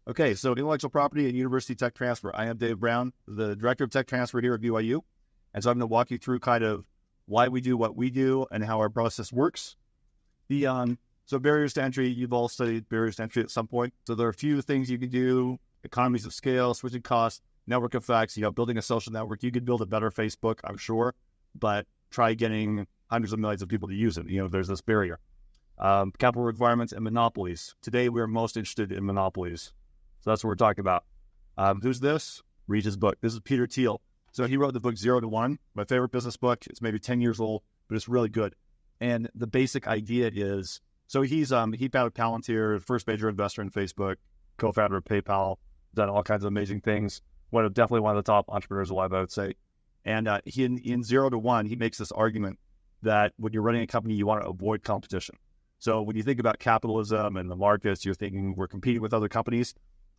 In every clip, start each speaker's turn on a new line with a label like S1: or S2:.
S1: Okay, so intellectual property and university tech transfer. I am Dave Brown, the director of tech transfer here at BYU. And so I'm going to walk you through kind of why we do what we do and how our process works. So barriers to entry, you've all studied barriers to entry at some point. So there are a few things you can do: economies of scale, switching costs, network effects, building a social network. You could build a better Facebook, I'm sure, but try getting hundreds of millions of people to use it. There's this barrier. Capital requirements and monopolies. Today, we're most interested in monopolies. So that's what we're talking about. Who's this? Read his book. This is Peter Thiel. So he wrote the book 0 to 1, my favorite business book. It's maybe 10 years old, but it's really good. And the basic idea is, so he founded Palantir, first major investor in Facebook, co-founder of PayPal, done all kinds of amazing things. Definitely one of the top entrepreneurs alive, I would say. And he in 0 to 1, he makes this argument that when you're running a company, you want to avoid competition. So when you think about capitalism and the markets, you're thinking we're competing with other companies.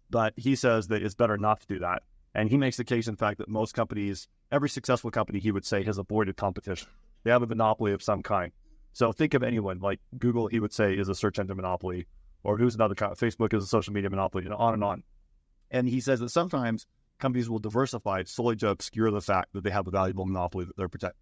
S1: But he says that it's better not to do that. And he makes the case, in fact, that most companies, every successful company, he would say, has avoided competition. They have a monopoly of some kind. So think of anyone, like Google, he would say, is a search engine monopoly. Or who's another company? Facebook is a social media monopoly, and on and on. And he says that sometimes companies will diversify solely to obscure the fact that they have a valuable monopoly that they're protecting.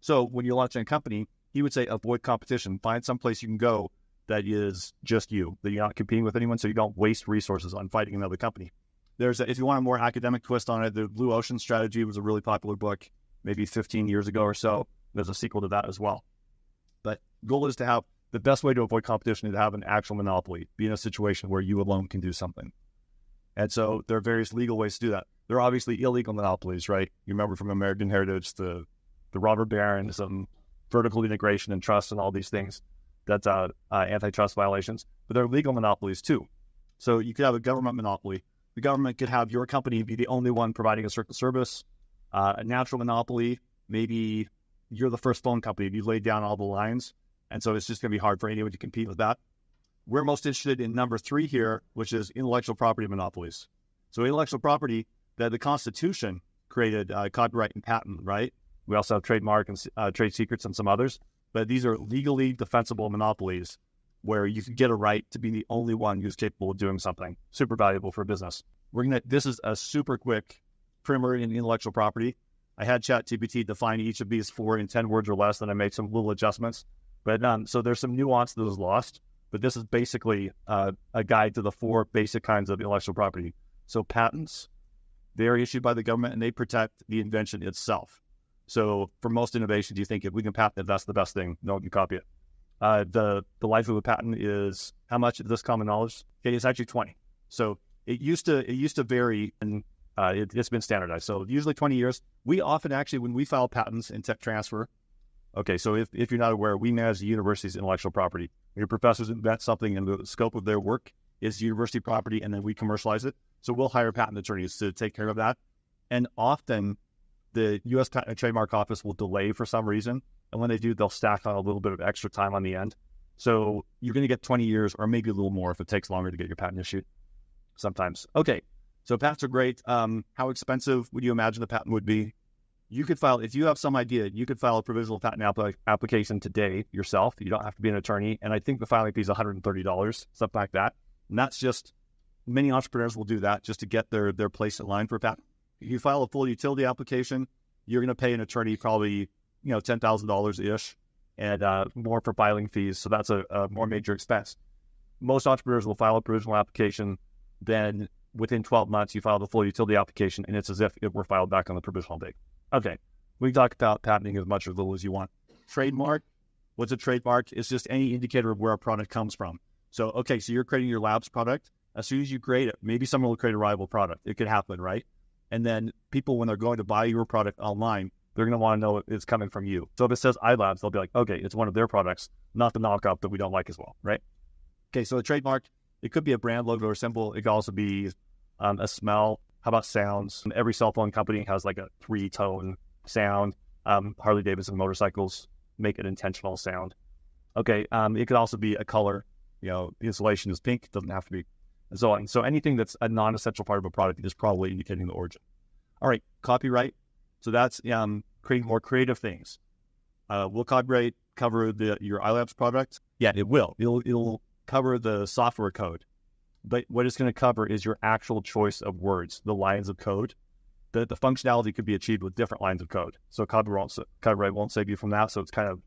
S1: So when you're launching a company, he would say, avoid competition. Find some place you can go that is just you, that you're not competing with anyone, so you don't waste resources on fighting another company. If you want a more academic twist on it, the Blue Ocean Strategy was a really popular book, maybe 15 years ago or so. There's a sequel to that as well. But goal is to have the best way to avoid competition is to have an actual monopoly, be in a situation where you alone can do something. And so there are various legal ways to do that. There are obviously illegal monopolies, right? You remember from American Heritage, the robber barons, vertical integration and trust and all these things. That's antitrust violations. But there are legal monopolies too. So you could have a government monopoly. The government could have your company be the only one providing a certain service. A natural monopoly, maybe you're the first phone company. You laid down all the lines. And so it's just going to be hard for anyone to compete with that. We're most interested in number 3 here, which is intellectual property monopolies. So intellectual property, that the Constitution created copyright and patent, right? We also have trademark and trade secrets and some others. But these are legally defensible monopolies where you can get a right to be the only one who's capable of doing something super valuable for a business. This is a super quick primer in intellectual property. I had ChatGPT define each of these 4 in 10 words or less, then I made some little adjustments. But so there's some nuance that was lost, but this is basically a guide to the 4 basic kinds of intellectual property. So patents, they're issued by the government and they protect the invention itself. So for most innovations, you think if we can patent it, that's the best thing. No one can copy it. The life of a patent is how much of this common knowledge? Okay, it's actually 20. So it used to vary, and it's been standardized. So usually 20 years. We often actually, when we file patents in tech transfer, okay, so if you're not aware, we manage the university's intellectual property. Your professors invent something and the scope of their work is university property, and then we commercialize it. So we'll hire patent attorneys to take care of that. And often the U.S. Patent and Trademark Office will delay for some reason. And when they do, they'll stack on a little bit of extra time on the end. So you're going to get 20 years or maybe a little more if it takes longer to get your patent issued sometimes. Okay, so patents are great. How expensive would you imagine the patent would be? You could file, if you have some idea, you could file a provisional patent application today yourself. You don't have to be an attorney. And I think the filing fee is $130, something like that. And that's just, many entrepreneurs will do that just to get their place in line for a patent. If you file a full utility application, you're going to pay an attorney probably, $10,000-ish and more for filing fees. So that's a more major expense. Most entrepreneurs will file a provisional application. Then within 12 months, you file the full utility application, and it's as if it were filed back on the provisional date. Okay, we can talk about patenting as much or little as you want. Trademark, what's a trademark? It's just any indicator of where a product comes from. So, okay, so you're creating your labs product. As soon as you create it, maybe someone will create a rival product. It could happen, right? And then people, when they're going to buy your product online, they're going to want to know it's coming from you. So if it says iLabz, they'll be like, okay, it's one of their products, not the knockoff that we don't like as well, right? Okay, so a trademark, it could be a brand logo or symbol. It could also be a smell. How about sounds? Every cell phone company has like a 3-tone sound. Harley Davidson motorcycles make an intentional sound. Okay, it could also be a color. The insulation is pink, doesn't have to be, and so on. So anything that's a non-essential part of a product is probably indicating the origin. All right, copyright. So that's creating more creative things. Will copyright cover your iLabz product? Yeah, it will. It'll cover the software code. but what it's going to cover is your actual choice of words, the lines of code. The functionality could be achieved with different lines of code. So copyright won't save you from that. So it's kind of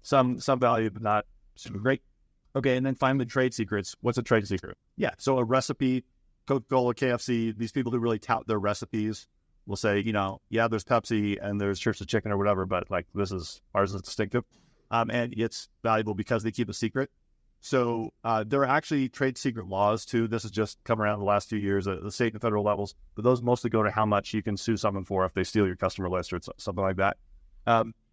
S1: some value, but not super great. Okay, and then finally, trade secrets. What's a trade secret? Yeah, so a recipe, Coca-Cola, KFC, these people who really tout their recipes will say, yeah, there's Pepsi and there's Church of Chicken or whatever, but like ours is distinctive. And it's valuable because they keep a secret. So there are actually trade secret laws too. This has just come around in the last few years at the state and federal levels, but those mostly go to how much you can sue someone for if they steal your customer list or something like that.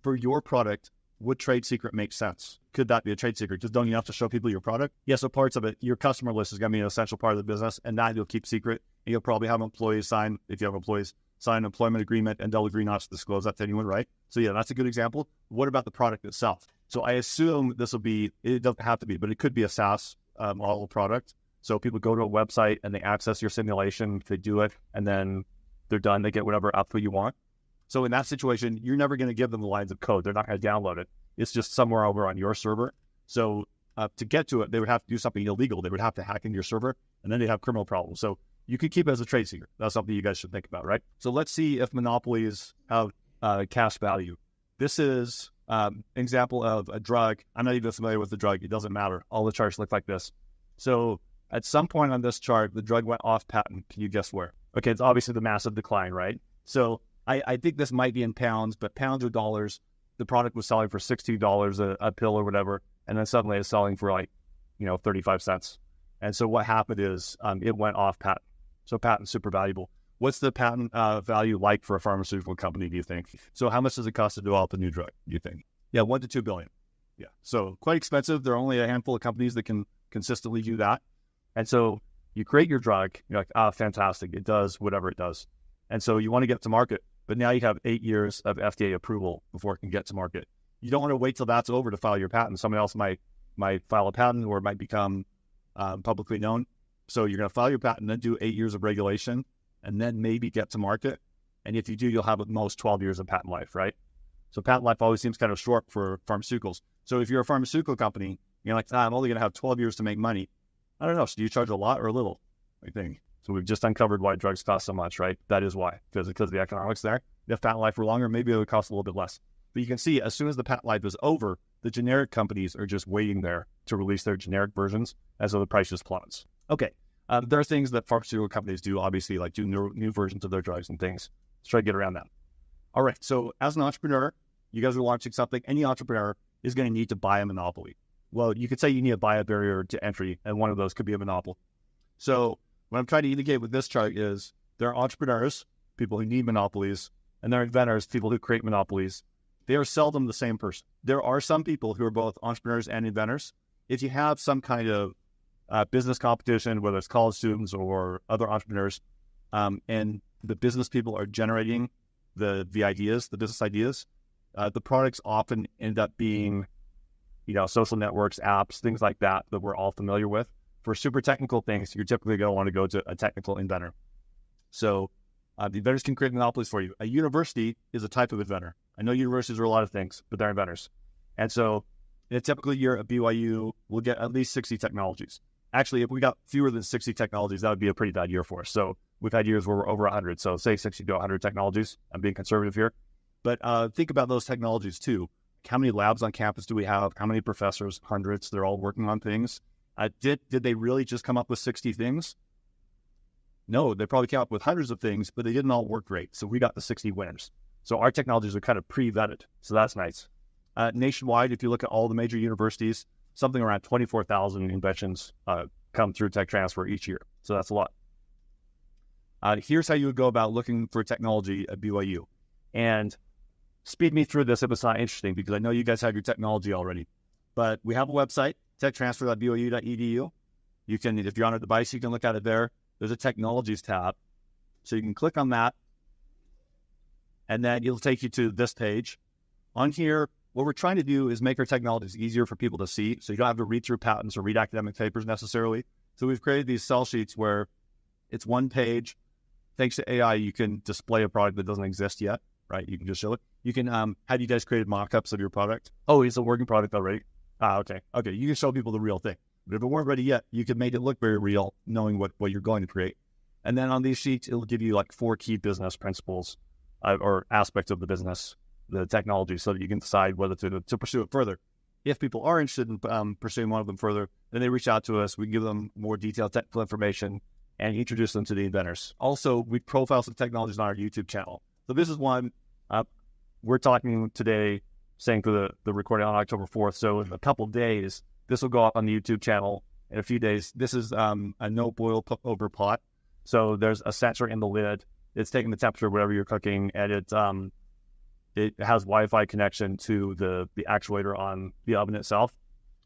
S1: For your product, would trade secret make sense? Could that be a trade secret? Just don't you have to show people your product? Yeah, so parts of it, your customer list is going to be an essential part of the business, and that you'll keep secret. And you'll probably have employees sign, if you have employees, sign an employment agreement, and they'll agree not to disclose that to anyone, right? So yeah, that's a good example. What about the product itself? So I assume it doesn't have to be, but it could be a SaaS model product. So people go to a website and they access your simulation, they do it, and then they're done. They get whatever output you want. So in that situation, you're never going to give them the lines of code. They're not going to download it. It's just somewhere over on your server. So to get to it, they would have to do something illegal. They would have to hack into your server, and then they'd have criminal problems. So you could keep it as a trade secret. That's something you guys should think about, right? So let's see if monopolies have cash value. This is an example of a drug. I'm not even familiar with the drug. It doesn't matter. All the charts look like this. So at some point on this chart, the drug went off patent. Can you guess where? Okay, it's obviously the massive decline, right? So I think this might be in pounds, but pounds or dollars. The product was selling for $60 a pill or whatever, and then suddenly it's selling for 35 cents. And so what happened is it went off patent. So patent's super valuable. What's the patent value like for a pharmaceutical company, do you think? So how much does it cost to develop a new drug, do you think? Yeah, $1 to $2 billion. Yeah, so quite expensive. There are only a handful of companies that can consistently do that. And so you create your drug, you're like, fantastic. It does whatever it does. And so you want to get to market, but now you have 8 years of FDA approval before it can get to market. You don't want to wait till that's over to file your patent. Someone else might file a patent, or it might become publicly known. So you're going to file your patent, then do 8 years of regulation, and then maybe get to market. And if you do, you'll have at most 12 years of patent life, right? So patent life always seems kind of short for pharmaceuticals. So if you're a pharmaceutical company, you're like, I'm only going to have 12 years to make money. I don't know. So do you charge a lot or a little? I think. So we've just uncovered why drugs cost so much, right? That is why, because of the economics there. If patent life were longer, maybe it would cost a little bit less. But you can see as soon as the patent life is over, the generic companies are just waiting there to release their generic versions, and so the price just plummets. Okay, there are things that pharmaceutical companies do, obviously, like do new versions of their drugs and things. Let's try to get around that. All right, so as an entrepreneur, you guys are launching something. Any entrepreneur is going to need to buy a monopoly. Well, you could say you need to buy a barrier to entry, and one of those could be a monopoly. So what I'm trying to indicate with this chart is there are entrepreneurs, people who need monopolies, and there are inventors, people who create monopolies. They are seldom the same person. There are some people who are both entrepreneurs and inventors. If you have some kind of business competition, whether it's college students or other entrepreneurs, and the business people are generating the ideas, the business ideas, the products often end up being, social networks, apps, things like that we're all familiar with. For super technical things, you're typically going to want to go to a technical inventor. So the inventors can create monopolies for you. A university is a type of inventor. I know universities are a lot of things, but they're inventors. And so in a typical year at BYU, we'll get at least 60 technologies. Actually, if we got fewer than 60 technologies, that would be a pretty bad year for us. So we've had years where we're over 100. So say 60 to 100 technologies. I'm being conservative here. But think about those technologies too. How many labs on campus do we have? How many professors? Hundreds. They're all working on things. Did they really just come up with 60 things? No, they probably came up with hundreds of things, but they didn't all work great. So we got the 60 winners. So our technologies are kind of pre-vetted. So that's nice. Nationwide, if you look at all the major universities, something around 24,000 inventions come through tech transfer each year. So that's a lot. Here's how you would go about looking for technology at BYU. And speed me through this if it's not interesting, because I know you guys have your technology already. But we have a website, techtransfer.byu.edu. You can, if you're on a device, you can look at it there. There's a technologies tab. So you can click on that, and then it'll take you to this page. On here, what we're trying to do is make our technologies easier for people to see, so you don't have to read through patents or read academic papers necessarily. So we've created these sell sheets where it's one page. Thanks to AI, you can display a product that doesn't exist yet, right? You can just show it. You can, have you guys created mock-ups of your product? Oh, it's a working product already? Okay. You can show people the real thing. But if it weren't ready yet, you could make it look very real, knowing what you're going to create. And then on these sheets, it'll give you like 4 key business principles or aspects of the business, the technology, so that you can decide whether to pursue it further. If people are interested in pursuing one of them further, then they reach out to us. We give them more detailed technical information and introduce them to the inventors. Also, we profile some technologies on our YouTube channel. So this is one we're talking today, saying for the recording on October 4th. So in a couple of days, this will go up on the YouTube channel. In a few days, this is a no boil over pot. So there's a sensor in the lid. It's taking the temperature of whatever you're cooking, and it has Wi-Fi connection to the actuator on the oven itself.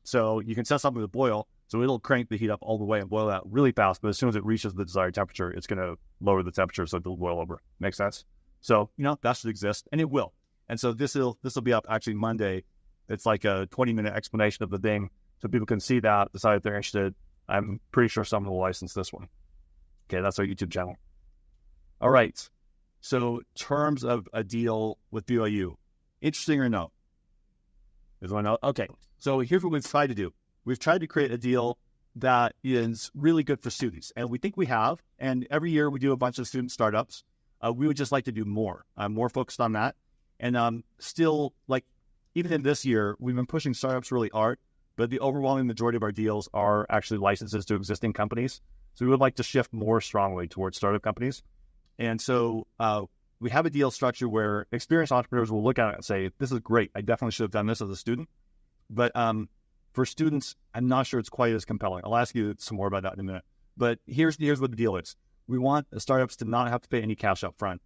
S1: So you can set something to boil, so it'll crank the heat up all the way and boil out really fast. But as soon as it reaches the desired temperature, it's going to lower the temperature so it'll boil over. Makes sense? So, that should exist, and it will. And so this will be up actually Monday. It's like a 20-minute explanation of the thing, so people can see that, decide if they're interested. I'm pretty sure someone will license this one. Okay, that's our YouTube channel. All right. So terms of a deal with BYU, interesting or no? Does anyone know? Okay. So here's what we've tried to do. We've tried to create a deal that is really good for students, and we think we have. And every year we do a bunch of student startups. We would just like to do more. I'm more focused on that. And still, like, even in this year, we've been pushing startups really hard, but the overwhelming majority of our deals are actually licenses to existing companies. So we would like to shift more strongly towards startup companies. And so we have a deal structure where experienced entrepreneurs will look at it and say, this is great. I definitely should have done this as a student. But for students, I'm not sure it's quite as compelling. I'll ask you some more about that in a minute. But here's what the deal is. We want the startups to not have to pay any cash up front.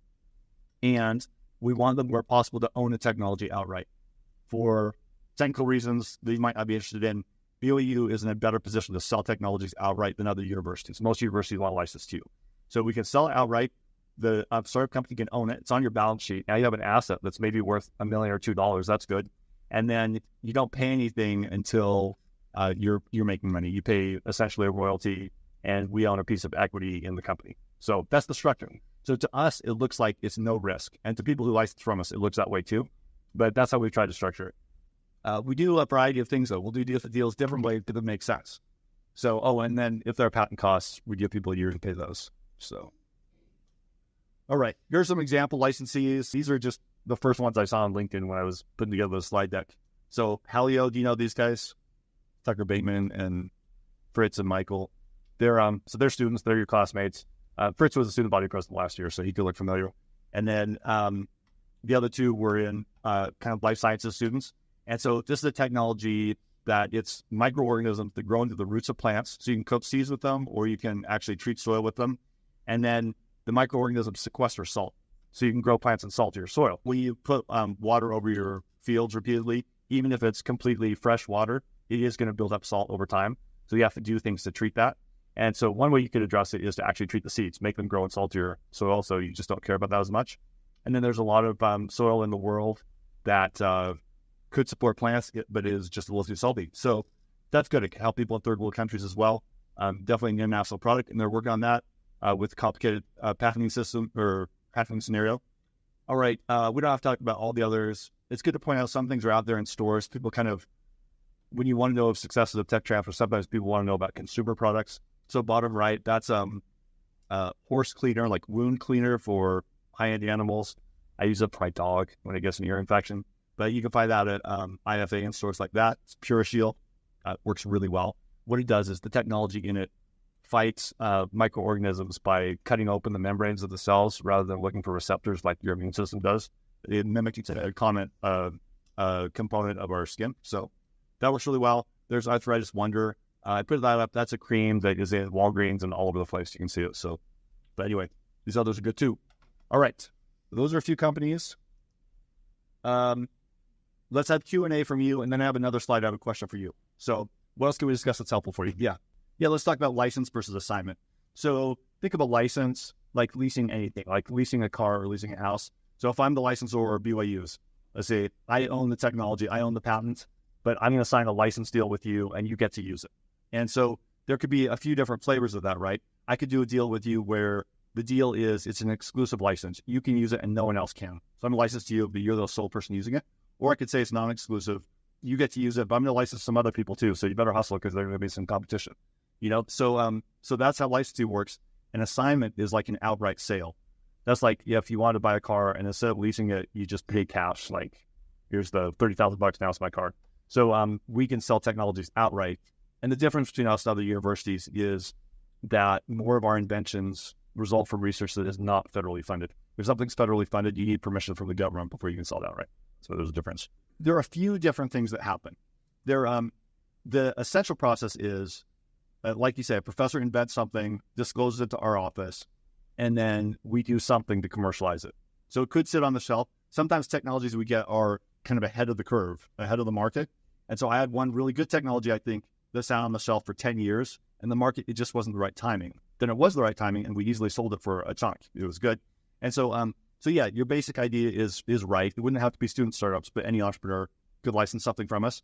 S1: And we want them, where possible, to own the technology outright. For technical reasons that you might not be interested in, BYU is in a better position to sell technologies outright than other universities. Most universities want a license too. So we can sell it outright. The startup company can own it. It's on your balance sheet. Now you have an asset that's maybe worth $1 million or $2 million. That's good. And then you don't pay anything until you're making money. You pay essentially a royalty, and we own a piece of equity in the company. So that's the structure. So to us, it looks like it's no risk. And to people who license from us, it looks that way too. But that's how we've tried to structure it. We do a variety of things, though. We'll do deals different ways that make sense. So, and then if there are patent costs, we give people a year to pay those. So, all right, here's some example licensees. These are just the first ones I saw on LinkedIn when I was putting together the slide deck. So Halio, do you know these guys? Tucker Bateman and Fritz and Michael. They're students. They're your classmates. Fritz was a student body president last year, so he could look familiar. And then the other two were in kind of life sciences students. And so this is a technology that it's microorganisms that grow into the roots of plants. So you can cook seeds with them, or you can actually treat soil with them. And then the microorganisms sequester salt. So you can grow plants in saltier soil. When you put water over your fields repeatedly, even if it's completely fresh water, it is going to build up salt over time. So you have to do things to treat that. And so one way you could address it is to actually treat the seeds, make them grow in saltier soil, so you just don't care about that as much. And then there's a lot of soil in the world that could support plants, but is just a little too salty. So that's good. It can help people in third world countries as well. Definitely an international product, and they're working on that with a complicated patenting system or patenting scenario. All right, we don't have to talk about all the others. It's good to point out some things are out there in stores. People kind of, when you want to know of successes of tech transfer, sometimes people want to know about consumer products. So bottom right, that's horse cleaner, like wound cleaner for high-end animals. I use it for my dog when it gets an ear infection. But you can find that at IFA and stores like that. It's PuraShield. Works really well. What it does is the technology in it fights microorganisms by cutting open the membranes of the cells rather than looking for receptors like your immune system does. It mimics a common component of our skin. So that works really well. There's Arthritis Wonder. I put that up. That's a cream that is in Walgreens and all over the place. You can see it. So, but anyway, these others are good too. All right. Those are a few companies. Let's have Q&A from you, and then I have another slide. I have a question for you. So what else can we discuss that's helpful for you? Yeah, let's talk about license versus assignment. So think of a license like leasing anything, like leasing a car or leasing a house. So if I'm the licensor or BYU's, let's say I own the technology, I own the patent, but I'm going to sign a license deal with you and you get to use it. And so there could be a few different flavors of that, right? I could do a deal with you where the deal is it's an exclusive license. You can use it and no one else can. So I'm licensed to you, but you're the sole person using it. Or I could say it's non-exclusive, you get to use it, but I'm going to license some other people too. So you better hustle because there's going to be some competition, So that's how licensing works. An assignment is like an outright sale. That's like, if you want to buy a car and instead of leasing it, you just pay cash. Like, here's the $30,000 now, it's my car. So we can sell technologies outright. And the difference between us and other universities is that more of our inventions result from research that is not federally funded. If something's federally funded, you need permission from the government before you can sell it outright. So there's a difference. There are a few different things that happen. The essential process is, like you say, a professor invents something, discloses it to our office, and then we do something to commercialize it. So it could sit on the shelf. Sometimes technologies we get are kind of ahead of the curve, ahead of the market. And so I had one really good technology, I think, that sat on the shelf for 10 years, and the market, it just wasn't the right timing. Then it was the right timing, and we easily sold it for a chunk. It was good. And so yeah, your basic idea is right. It wouldn't have to be student startups, but any entrepreneur could license something from us.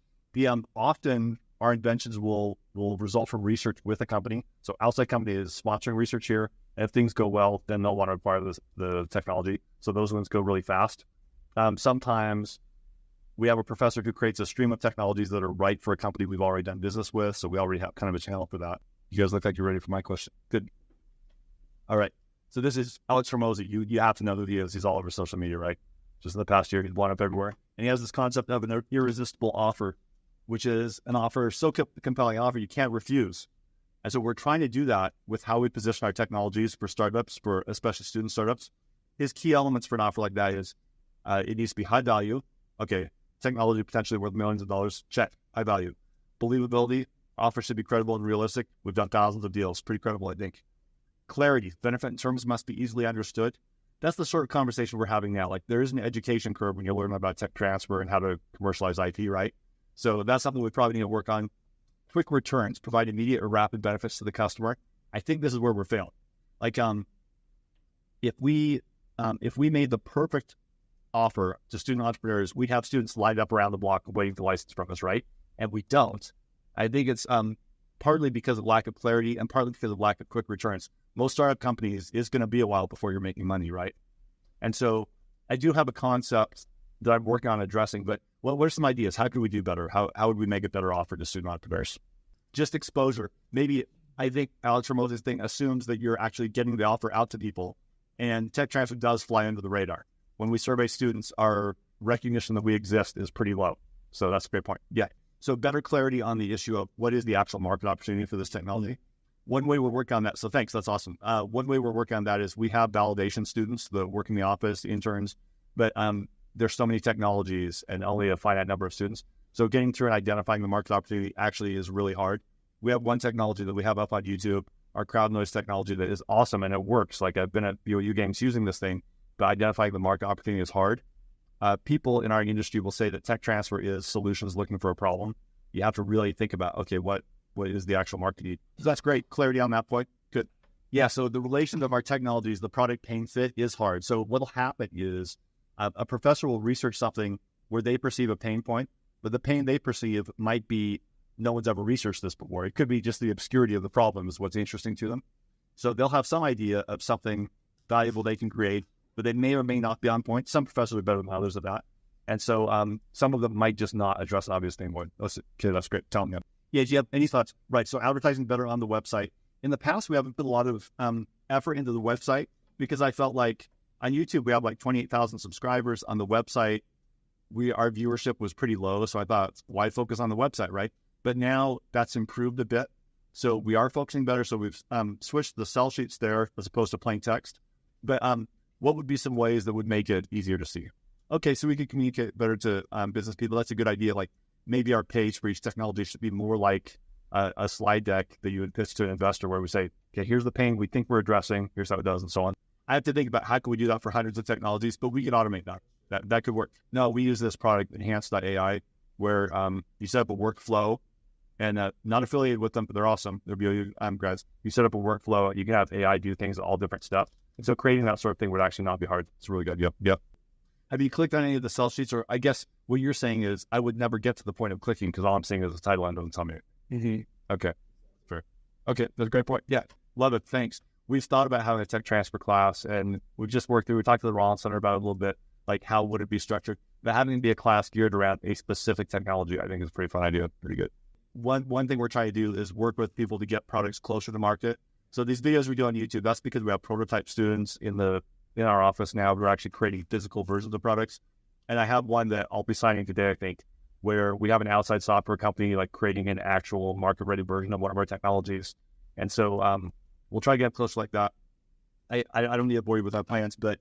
S1: Often our inventions will result from research with a company. So outside company is sponsoring research here. And if things go well, then they'll want to acquire the technology. So those ones go really fast. Sometimes we have a professor who creates a stream of technologies that are right for a company we've already done business with. So we already have kind of a channel for that. You guys look like you're ready for my question. Good. All right. So this is Alex Hormozi. You have to know who he is. He's all over social media, right? Just in the past year, he's blown up everywhere. And he has this concept of an irresistible offer, which is an offer, so compelling offer you can't refuse. And so we're trying to do that with how we position our technologies for startups, for especially student startups. His key elements for an offer like that is it needs to be high value. Okay, technology potentially worth millions of dollars. Check, high value. Believability, offer should be credible and realistic. We've done thousands of deals. Pretty credible, I think. Clarity, benefit and terms must be easily understood. That's the sort of conversation we're having now. Like, there is an education curve when you learn about tech transfer and how to commercialize IP, right? So that's something we probably need to work on. Quick returns, provide immediate or rapid benefits to the customer. I think this is where we're failing. Like, if we made the perfect offer to student entrepreneurs, we'd have students lined up around the block waiting to license from us, right? And we don't. I think it's partly because of lack of clarity and partly because of lack of quick returns. Most startup companies, it's going to be a while before you're making money, right? And so I do have a concept that I'm working on addressing, but what are some ideas? How could we do better? How would we make a better offer to student entrepreneurs? Just exposure. Maybe I think Alex Hormozi's thing assumes that you're actually getting the offer out to people, and tech transfer does fly under the radar. When we survey students, our recognition that we exist is pretty low. So that's a great point. Yeah. So better clarity on the issue of what is the actual market opportunity for this technology. One way we're working on that, so thanks, that's awesome. One way we're working on that is we have validation students that work in the office, interns, but there's so many technologies and only a finite number of students. So getting through and identifying the market opportunity actually is really hard. We have one technology that we have up on YouTube, our crowd noise technology, that is awesome and it works. Like, I've been at BYU games using this thing, but identifying the market opportunity is hard. People in our industry will say that tech transfer is solutions looking for a problem. You have to really think about, okay, what is the actual market need? So that's great. Clarity on that point. Good. Yeah, so the relation of our technologies, the product pain fit is hard. So what'll happen is a professor will research something where they perceive a pain point, but the pain they perceive might be no one's ever researched this before. It could be just the obscurity of the problem is what's interesting to them. So they'll have some idea of something valuable they can create, but they may or may not be on point. Some professors are better than others at that. And so some of them might just not address an obvious thing more. Okay, that's great. Tell me. Yeah, do you have any thoughts? Right, so advertising better on the website. In the past, we haven't put a lot of effort into the website because I felt like on YouTube, we have like 28,000 subscribers. On the website, our viewership was pretty low. So I thought, why focus on the website, right? But now that's improved a bit. So we are focusing better. So we've switched the sell sheets there as opposed to plain text. But what would be some ways that would make it easier to see? Okay, so we could communicate better to business people. That's a good idea. Like, maybe our page for each technology should be more like a slide deck that you would pitch to an investor where we say, okay, here's the pain we think we're addressing, here's how it does, and so on. I have to think about how can we do that for hundreds of technologies, but we can automate that. That could work. No, we use this product, Enhance.ai, where you set up a workflow, and not affiliated with them, but they're awesome. They're BYU grads. You set up a workflow, you can have AI do things, all different stuff. And so creating that sort of thing would actually not be hard. It's really good. Yep. Have you clicked on any of the sell sheets? Or I guess what you're saying is I would never get to the point of clicking because all I'm seeing is the title and doesn't tell me. Mm-hmm. Okay, fair. Okay, that's a great point. Yeah, love it. Thanks. We've thought about having a tech transfer class, and we've just worked through. We talked to the Rollins Center about it a little bit, like how would it be structured. but having it be a class geared around a specific technology, I think is a pretty fun idea. Pretty good. One thing we're trying to do is work with people to get products closer to market. So these videos we do on YouTube, that's because we have prototype students in our office now. We're actually creating physical versions of products. And I have one that I'll be signing today, I think, where we have an outside software company like creating an actual market-ready version of one of our technologies. And so we'll try to get close like that. I don't need to bore you with our plans, but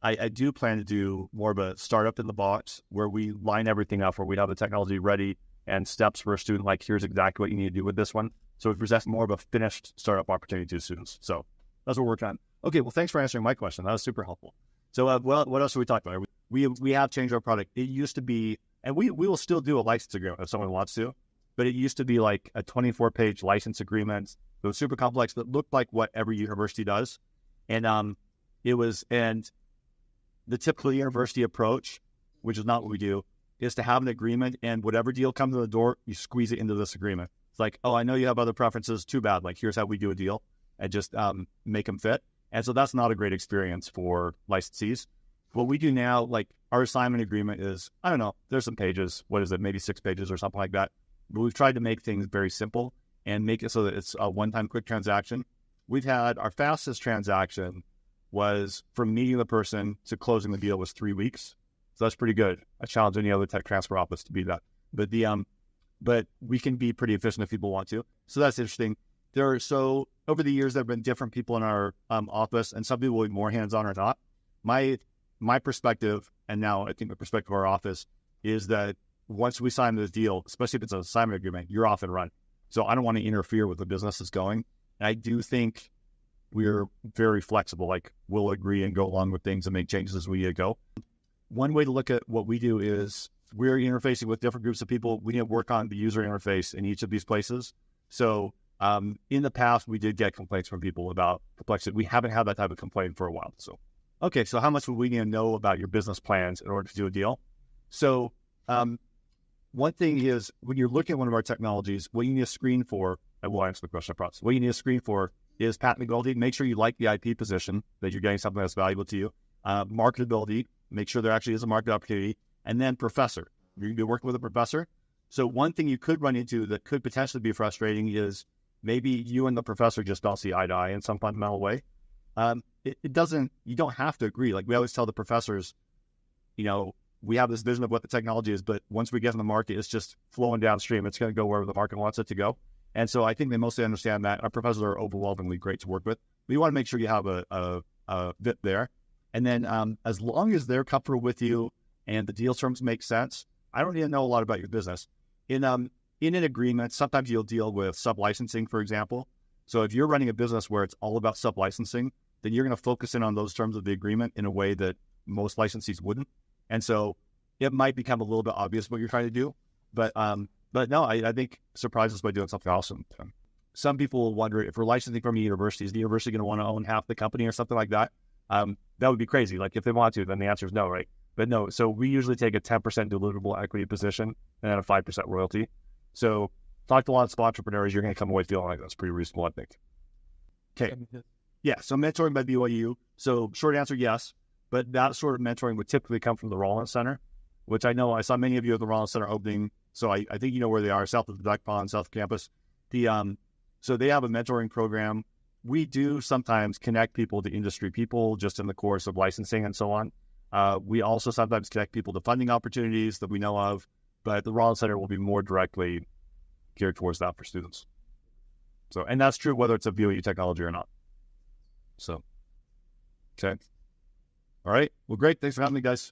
S1: I do plan to do more of a startup in the box where we line everything up, where we have the technology ready and steps for a student, like here's exactly what you need to do with this one. So it presents more of a finished startup opportunity to students. So that's what we're working on. Okay, well, thanks for answering my question. That was super helpful. So what else should we talk about? We have changed our product. It used to be, and we will still do a license agreement if someone wants to, but it used to be like a 24-page license agreement. It was super complex, but looked like what every university does. And and the typical university approach, which is not what we do, is to have an agreement, and whatever deal comes to the door, you squeeze it into this agreement. It's like, oh, I know you have other preferences. Too bad. Like, here's how we do a deal, and just make them fit. And so that's not a great experience for licensees. What we do now, like our assignment agreement is, I don't know, there's some pages. What is it? Maybe 6 pages or something like that. But we've tried to make things very simple and make it so that it's a one-time quick transaction. We've had our fastest transaction was from meeting the person to closing the deal was 3 weeks. So that's pretty good. I challenge any other tech transfer office to be that. But we can be pretty efficient if people want to. So that's interesting. So over the years, there have been different people in our office, and some people will be more hands-on or not. My perspective, and now I think the perspective of our office, is that once we sign this deal, especially if it's an assignment agreement, you're off and run. So I don't want to interfere with the business that's going. And I do think we're very flexible. Like, we'll agree and go along with things and make changes as we go. One way to look at what we do is we're interfacing with different groups of people. We need to work on the user interface in each of these places. So in the past, we did get complaints from people about complexity. We haven't had that type of complaint for a while. So, okay, so how much would we need to know about your business plans in order to do a deal? So one thing is, when you're looking at one of our technologies, what you need to screen for, I will answer the question I promise. What you need to screen for is patentability. Make sure you like the IP position, that you're getting something that's valuable to you. Marketability, make sure there actually is a market opportunity. And then professor. You're going to be working with a professor. So one thing you could run into that could potentially be frustrating is maybe you and the professor just don't see eye to eye in some fundamental way. You don't have to agree. Like, we always tell the professors, we have this vision of what the technology is, but once we get in the market, it's just flowing downstream. It's going to go wherever the market wants it to go. And so I think they mostly understand that. Our professors are overwhelmingly great to work with. We want to make sure you have a fit there. And then as long as they're comfortable with you and the deal terms make sense, I don't need to know a lot about your business. In an agreement, sometimes you'll deal with sub-licensing, for example. So if you're running a business where it's all about sub-licensing, then you're going to focus in on those terms of the agreement in a way that most licensees wouldn't. And so it might become a little bit obvious what you're trying to do. But no, I think surprise us by doing something awesome. Some people will wonder, if we're licensing from a university, is the university going to want to own half the company or something like that? That would be crazy. Like, if they want to, then the answer is no, right? But no, so we usually take a 10% dilutable equity position and then a 5% royalty. So talk to a lot of entrepreneurs, you're going to come away feeling like that's pretty reasonable, I think. Okay. Yeah, so mentoring by BYU. So short answer, yes. But that sort of mentoring would typically come from the Rollins Center, which I know I saw many of you at the Rollins Center opening. So I think you know where they are, south of the Duck Pond, South Campus. So they have a mentoring program. We do sometimes connect people to industry people just in the course of licensing and so on. We also sometimes connect people to funding opportunities that we know of, but the Rollins Center will be more directly geared towards that for students. So, and that's true whether it's a BYU technology or not. So, okay. All right. Well, great. Thanks for having me, guys.